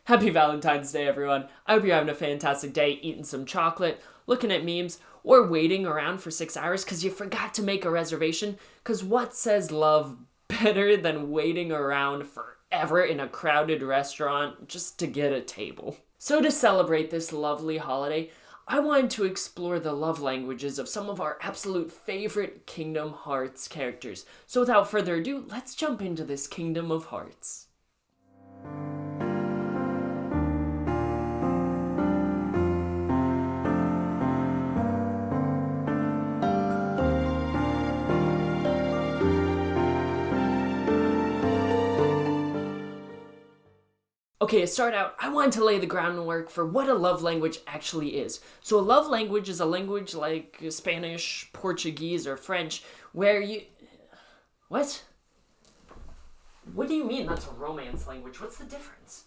Happy Valentine's Day, everyone. I hope you're having a fantastic day, eating some chocolate, looking at memes, or waiting around for 6 hours because you forgot to make a reservation. Because what says love better than waiting around forever in a crowded restaurant just to get a table? So to celebrate this lovely holiday, I wanted to explore the love languages of some of our absolute favorite Kingdom Hearts characters. So without further ado, let's jump into this Kingdom of Hearts. Okay, to start out, I wanted to lay the groundwork for what a love language actually is. So a love language is a language like Spanish, Portuguese, or French, where you... What? What do you mean that's a romance language? What's the difference?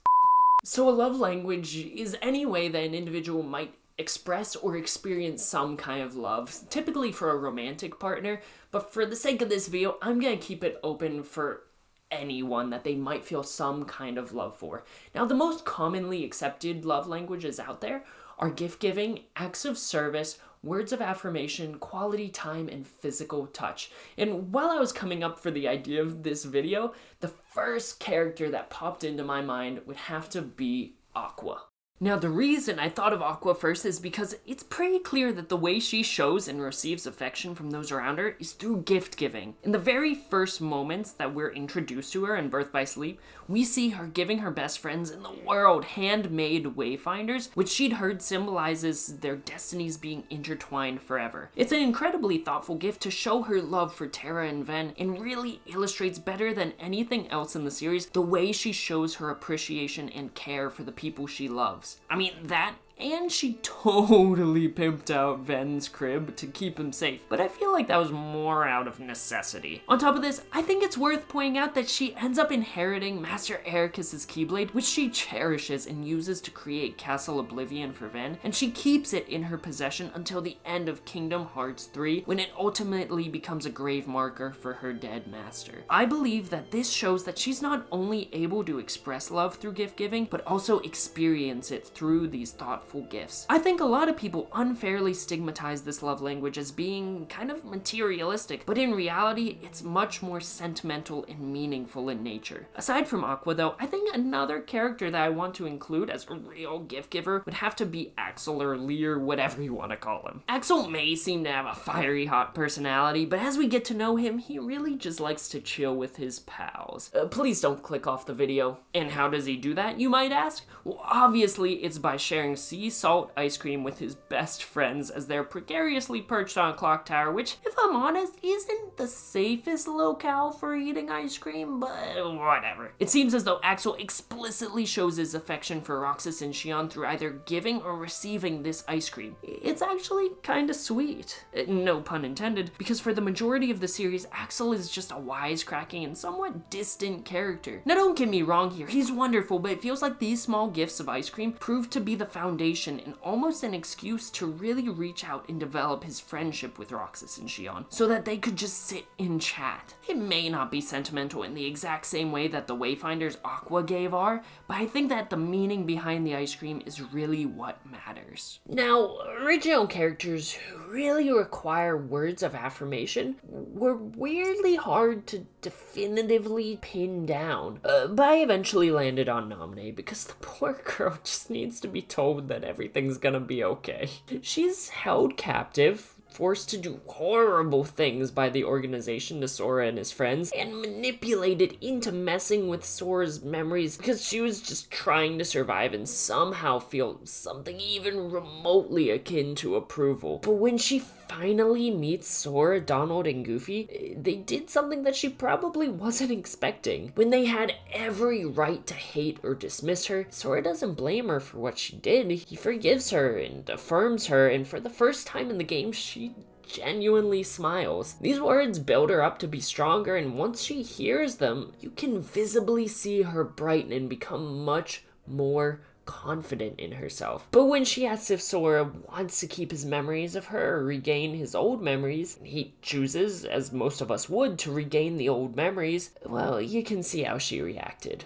So a love language is any way that an individual might express or experience some kind of love, typically for a romantic partner, but for the sake of this video, I'm gonna keep it open for anyone that they might feel some kind of love for. Now, the most commonly accepted love languages out there are gift giving, acts of service, words of affirmation, quality time, and physical touch. And while I was coming up for the idea of this video, the first character that popped into my mind would have to be Aqua. Now, the reason I thought of Aqua first is because it's pretty clear that the way she shows and receives affection from those around her is through gift giving. In the very first moments that we're introduced to her in Birth by Sleep, we see her giving her best friends in the world handmade wayfinders, which she'd heard symbolizes their destinies being intertwined forever. It's an incredibly thoughtful gift to show her love for Terra and Ven, and really illustrates better than anything else in the series the way she shows her appreciation and care for the people she loves. I mean, that, and she totally pimped out Ven's crib to keep him safe, but I feel like that was more out of necessity. On top of this, I think it's worth pointing out that she ends up inheriting Master Ericus's Keyblade, which she cherishes and uses to create Castle Oblivion for Ven, and she keeps it in her possession until the end of Kingdom Hearts 3, when it ultimately becomes a grave marker for her dead master. I believe that this shows that she's not only able to express love through gift giving, but also experience it through these thoughtful gifts. I think a lot of people unfairly stigmatize this love language as being kind of materialistic, but in reality, it's much more sentimental and meaningful in nature. Aside from Aqua though, I think another character that I want to include as a real gift giver would have to be Axel or Lear, whatever you want to call him. Axel may seem to have a fiery hot personality, but as we get to know him, he really just likes to chill with his pals. Please don't click off the video. And how does he do that, you might ask? Well, obviously it's by sharing sea salt ice cream with his best friends as they're precariously perched on a clock tower, which, if I'm honest, isn't the safest locale for eating ice cream, but whatever. It seems as though Axel explicitly shows his affection for Roxas and Xion through either giving or receiving this ice cream. It's actually kinda sweet. No pun intended, because for the majority of the series, Axel is just a wisecracking and somewhat distant character. Now don't get me wrong here, he's wonderful, but it feels like these small gifts of ice cream prove to be the foundation and almost an excuse to really reach out and develop his friendship with Roxas and Xion, so that they could just sit and chat. It may not be sentimental in the exact same way that the Wayfinders Aqua gave are, but I think that the meaning behind the ice cream is really what matters. Now, original characters who really require words of affirmation were weirdly hard to definitively pin down, but I eventually landed on Naminé because the poor girl just needs to be told that everything's gonna be okay. She's held captive, forced to do horrible things by the organization to Sora and his friends, and manipulated into messing with Sora's memories because she was just trying to survive and somehow feel something even remotely akin to approval. But when she finally meets Sora, Donald, and Goofy, they did something that she probably wasn't expecting. When they had every right to hate or dismiss her, Sora doesn't blame her for what she did. He forgives her and affirms her, and for the first time in the game, she genuinely smiles. These words build her up to be stronger, and once she hears them, you can visibly see her brighten and become much more confident in herself. But when she asks if Sora wants to keep his memories of her or regain his old memories, he chooses, as most of us would, to regain the old memories, well, you can see how she reacted.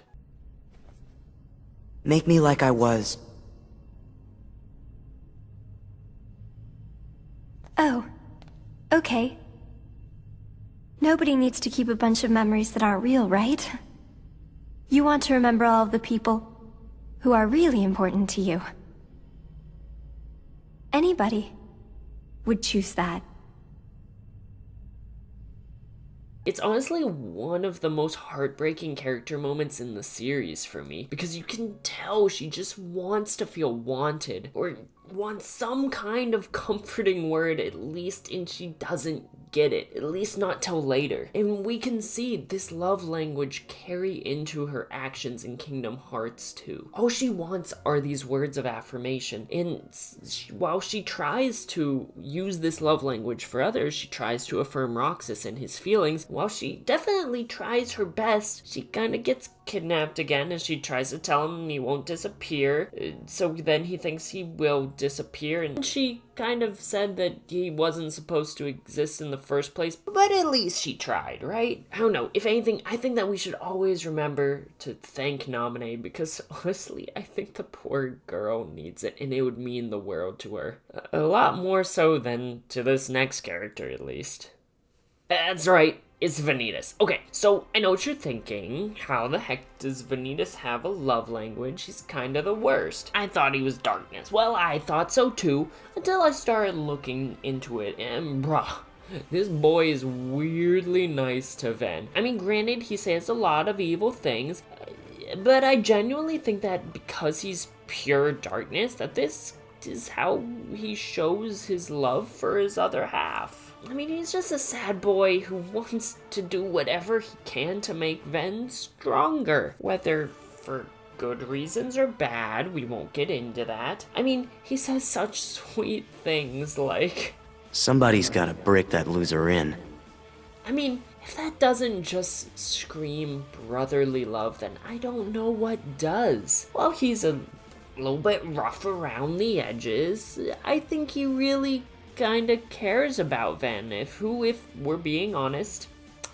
Make me like I was. Oh, okay. Nobody needs to keep a bunch of memories that aren't real, right? You want to remember all of the people who are really important to you. Anybody would choose that. It's honestly one of the most heartbreaking character moments in the series for me, because you can tell she just wants to feel wanted, or wants some kind of comforting word at least, and she doesn't get it, at least not till later. And we can see this love language carry into her actions in Kingdom Hearts 2. All she wants are these words of affirmation, and while she tries to use this love language for others, she tries to affirm Roxas and his feelings. While she definitely tries her best, she kind of gets kidnapped again as she tries to tell him he won't disappear, so then he thinks he will disappear, and she kind of said that he wasn't supposed to exist in the first place, but at least she tried, right? I don't know, if anything, I think that we should always remember to thank Naminé, because honestly, I think the poor girl needs it, and it would mean the world to her. A lot more so than to this next character, at least. That's right. It's Vanitas. Okay, so I know what you're thinking. How the heck does Vanitas have a love language? He's kind of the worst. I thought he was darkness. Well, I thought so too, until I started looking into it, and bruh, this boy is weirdly nice to Ven. I mean, granted, he says a lot of evil things, but I genuinely think that because he's pure darkness, that this is how he shows his love for his other half. I mean, he's just a sad boy who wants to do whatever he can to make Ven stronger. Whether for good reasons or bad, we won't get into that. I mean, he says such sweet things like, Somebody's gotta break that loser in. I mean, if that doesn't just scream brotherly love, then I don't know what does. While he's a little bit rough around the edges, I think he really kinda cares about Ven, if we're being honest,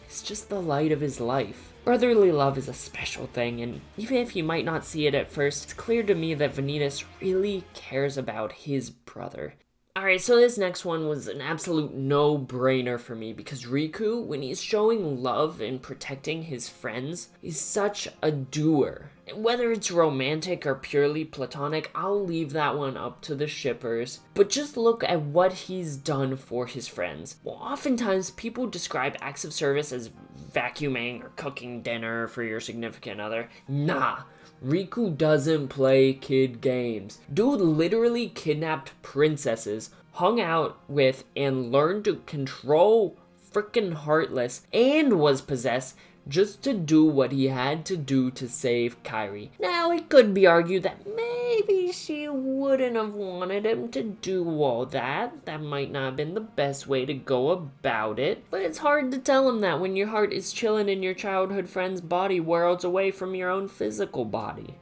is just the light of his life. Brotherly love is a special thing, and even if you might not see it at first, it's clear to me that Vanitas really cares about his brother. Alright, so this next one was an absolute no-brainer for me, because Riku, when he's showing love and protecting his friends, is such a doer. Whether it's romantic or purely platonic, I'll leave that one up to the shippers, but just look at what he's done for his friends. Well, oftentimes people describe acts of service as vacuuming or cooking dinner for your significant other. Nah. Riku doesn't play kid games. Dude literally kidnapped princesses, hung out with, and learned to control frickin' Heartless, and was possessed just to do what he had to do to save Kyri. Now, it could be argued that maybe she wouldn't have wanted him to do all that. That might not have been the best way to go about it. But it's hard to tell him that when your heart is chilling in your childhood friend's body worlds away from your own physical body.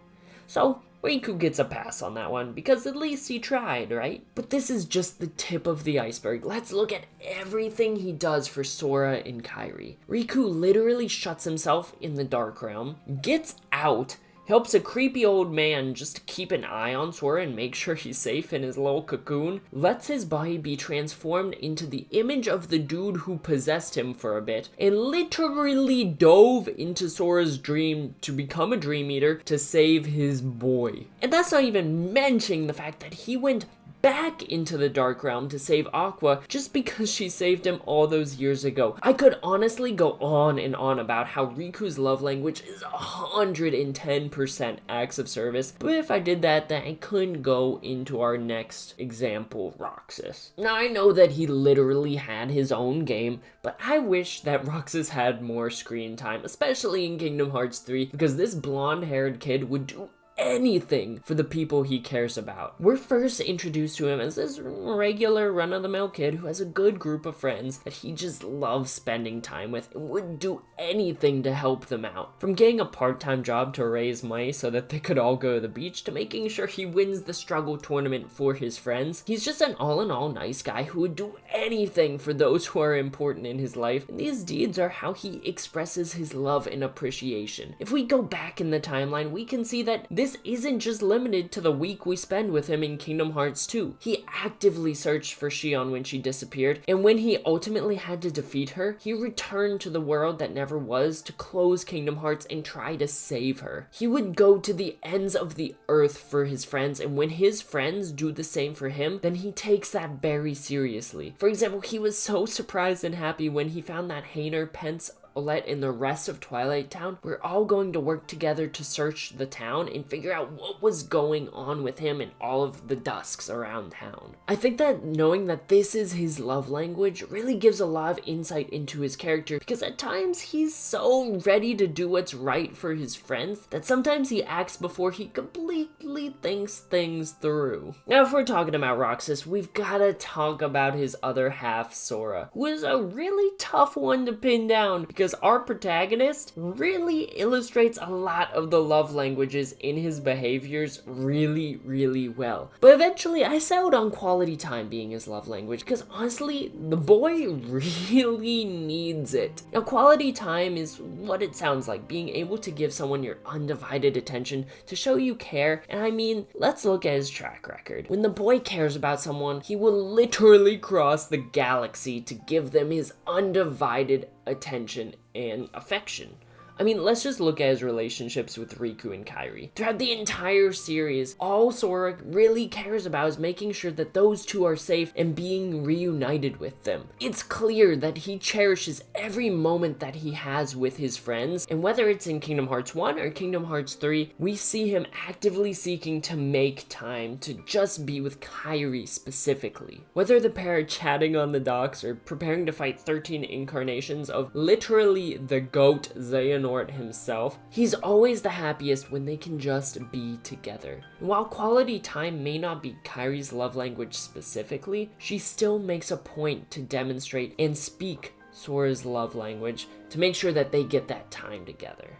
So, Riku gets a pass on that one, because at least he tried, right? But this is just the tip of the iceberg. Let's look at everything he does for Sora and Kyri. Riku literally shuts himself in the Dark Realm, gets out, helps a creepy old man just to keep an eye on Sora and make sure he's safe in his little cocoon, lets his body be transformed into the image of the dude who possessed him for a bit, and literally dove into Sora's dream to become a Dream Eater to save his boy. And that's not even mentioning the fact that he went back into the Dark Realm to save Aqua just because she saved him all those years ago. I could honestly go on and on about how Riku's love language is 110% acts of service, but if I did that, then I couldn't go into our next example, Roxas. Now, I know that he literally had his own game, but I wish that Roxas had more screen time, especially in Kingdom Hearts 3, because this blonde-haired kid would do anything for the people he cares about. We're first introduced to him as this regular run-of-the-mill kid who has a good group of friends that he just loves spending time with and would do anything to help them out. From getting a part-time job to raise money so that they could all go to the beach, to making sure he wins the struggle tournament for his friends. He's just an all-in-all nice guy who would do anything for those who are important in his life, and these deeds are how he expresses his love and appreciation. If we go back in the timeline, we can see that this this isn't just limited to the week we spend with him in Kingdom Hearts 2. He actively searched for Xion when she disappeared, and when he ultimately had to defeat her, he returned to the world that never was to close Kingdom Hearts and try to save her. He would go to the ends of the earth for his friends, and when his friends do the same for him, then he takes that very seriously. For example, he was so surprised and happy when he found that Hainer, Pence, Olette, and the rest of Twilight Town were all going to work together to search the town and figure out what was going on with him and all of the dusks around town. I think that knowing that this is his love language really gives a lot of insight into his character, because at times he's so ready to do what's right for his friends that sometimes he acts before he completely thinks things through. Now, if we're talking about Roxas, we've gotta talk about his other half, Sora, who is a really tough one to pin down, because our protagonist really illustrates a lot of the love languages in his behaviors really well. But eventually I settled on quality time being his love language, because honestly, the boy really needs it. Now, quality time is what it sounds like, being able to give someone your undivided attention to show you care, and I mean, let's look at his track record. When the boy cares about someone, he will literally cross the galaxy to give them his undivided attention and affection. I mean, let's just look at his relationships with Riku and Kyri. Throughout the entire series, all Sora really cares about is making sure that those two are safe and being reunited with them. It's clear that he cherishes every moment that he has with his friends, and whether it's in Kingdom Hearts 1 or Kingdom Hearts 3, we see him actively seeking to make time to just be with Kyri specifically. Whether the pair are chatting on the docks or preparing to fight 13 incarnations of literally the GOAT Xehanort himself, he's always the happiest when they can just be together. And while quality time may not be Kairi's love language specifically, she still makes a point to demonstrate and speak Sora's love language to make sure that they get that time together.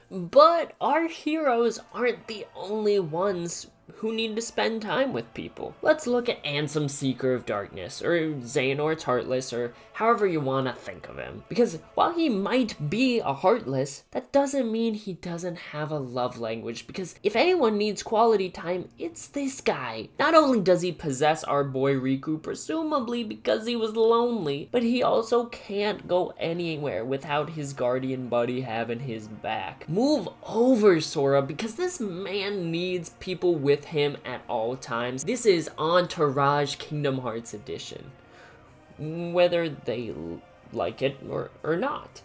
But our heroes aren't the only ones who need to spend time with people. Let's look at Ansem, Seeker of Darkness, or Xehanort's Heartless, or however you want to think of him. Because while he might be a Heartless, that doesn't mean he doesn't have a love language, because if anyone needs quality time, it's this guy. Not only does he possess our boy Riku, presumably because he was lonely, but he also can't go anywhere without his guardian buddy having his back. Move over, Sora, because this man needs people with him at all times. This is Entourage Kingdom Hearts edition, whether they like it or not.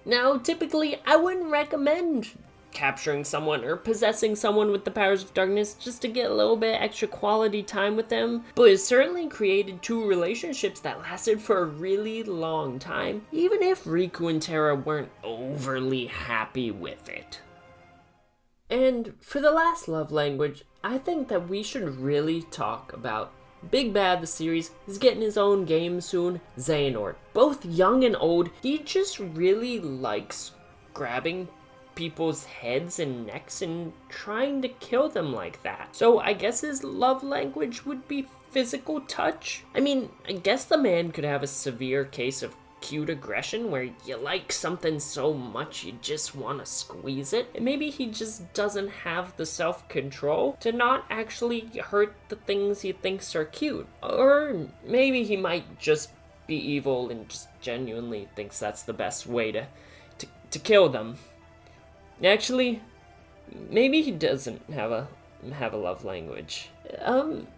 Now, typically, I wouldn't recommend capturing someone or possessing someone with the powers of darkness just to get a little bit extra quality time with them, but it certainly created two relationships that lasted for a really long time, even if Riku and Terra weren't overly happy with it. And for the last love language, I think that we should really talk about Big Bad the series is getting his own game soon, Xehanort. Both young and old, he just really likes grabbing people's heads and necks and trying to kill them like that. So I guess his love language would be physical touch? I mean, I guess the man could have a severe case of cute aggression where you like something so much you just want to squeeze it, and maybe he just doesn't have the self-control to not actually hurt the things he thinks are cute. Or maybe he might just be evil and just genuinely thinks that's the best way to kill them. Actually, maybe he doesn't have a love language.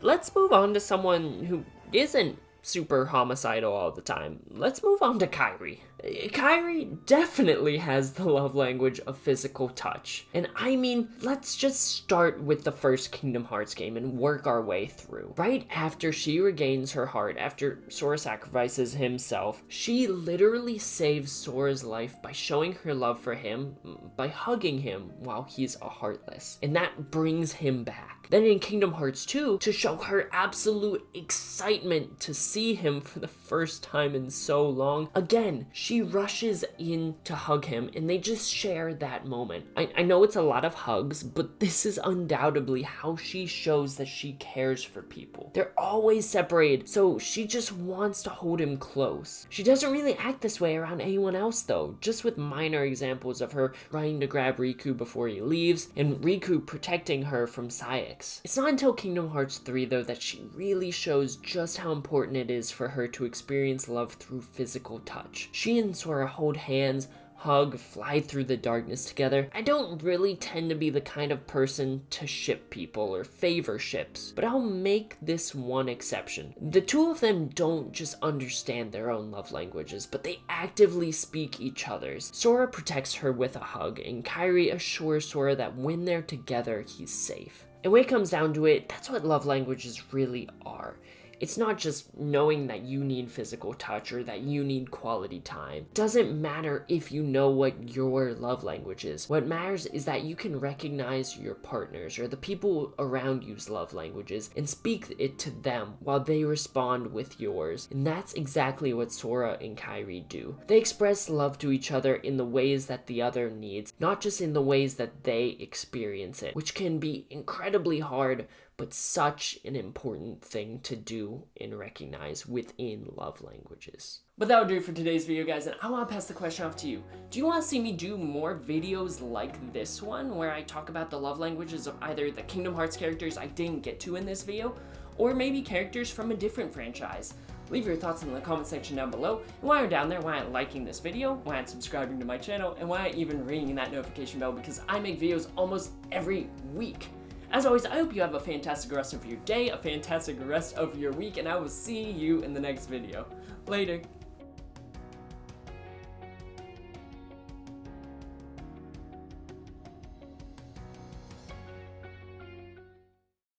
Let's move on to someone who isn't super homicidal all the time. Let's move on to Kyri. Kyri definitely has the love language of physical touch. And I mean, let's just start with the first Kingdom Hearts game and work our way through. Right after she regains her heart, after Sora sacrifices himself, she literally saves Sora's life by showing her love for him, by hugging him while he's a Heartless. And that brings him back. Then in Kingdom Hearts 2, to show her absolute excitement to see him for the first time in so long, again, she she rushes in to hug him and they just share that moment. I know it's a lot of hugs, but this is undoubtedly how she shows that she cares for people. They're always separated, so she just wants to hold him close. She doesn't really act this way around anyone else though, just with minor examples of her running to grab Riku before he leaves, and Riku protecting her from Saix. It's not until Kingdom Hearts 3 though that she really shows just how important it is for her to experience love through physical touch. She and Sora hold hands, hug, fly through the darkness together. I don't really tend to be the kind of person to ship people or favor ships, but I'll make this one exception. The two of them don't just understand their own love languages, but they actively speak each other's. Sora protects her with a hug, and Kyri assures Sora that when they're together, he's safe. And when it comes down to it, that's what love languages really are. It's not just knowing that you need physical touch or that you need quality time. It doesn't matter if you know what your love language is. What matters is that you can recognize your partners or the people around you's love languages and speak it to them while they respond with yours. And that's exactly what Sora and Kyri do. They express love to each other in the ways that the other needs, not just in the ways that they experience it, which can be incredibly hard, but such an important thing to do and recognize within love languages. But that would do it for today's video, guys, and I want to pass the question off to you. Do you want to see me do more videos like this one, where I talk about the love languages of either the Kingdom Hearts characters I didn't get to in this video, or maybe characters from a different franchise? Leave your thoughts in the comment section down below, and while you're down there, why not liking this video, why not subscribing to my channel, and why not even ringing that notification bell, because I make videos almost every week. As always, I hope you have a fantastic rest of your day, a fantastic rest of your week, and I will see you in the next video. Later.